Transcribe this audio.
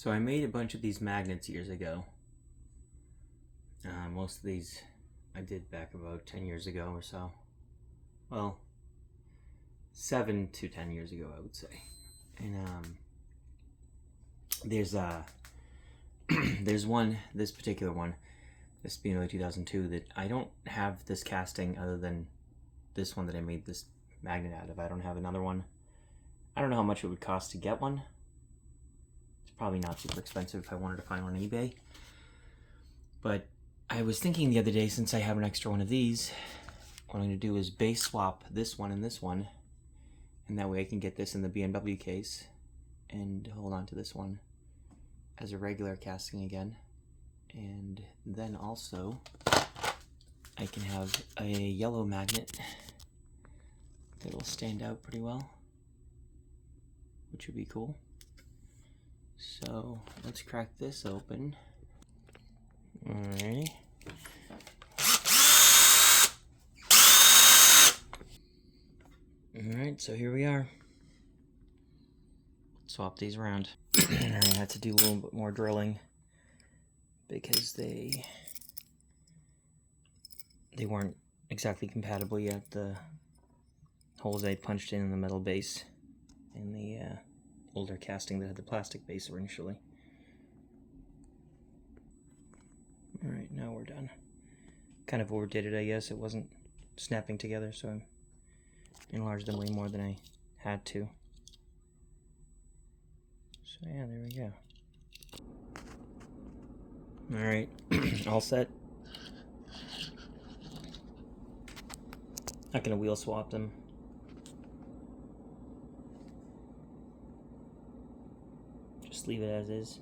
So I made a bunch of these magnets years ago. Most of these I did back about 10 years ago or so. Well, 7 to 10 years ago, I would say. And there's one, this particular one, this being early 2002, that I don't have this casting other than this one that I made this magnet out of. I don't have another one. I don't know how much it would cost to get one. It's probably not super expensive if I wanted to find one on eBay. But I was thinking the other day, since I have an extra one of these, what I'm going to do is base swap this one and this one. And that way I can get this in the BMW case and hold on to this one as a regular casting again. And then also I can have a yellow magnet that'll stand out pretty well, which would be cool. So let's crack this open. Alrighty. Alright, so here we are. Swap these around. I had to do a little bit more drilling because they weren't exactly compatible yet. The holes I punched in the metal base in the older casting that had the plastic base initially. Alright, now we're done. Kind of overdid it, I guess. It wasn't snapping together, so I enlarged them way more than I had to. So yeah, there we go. Alright, all set. Not gonna wheel swap them. Just leave it as is.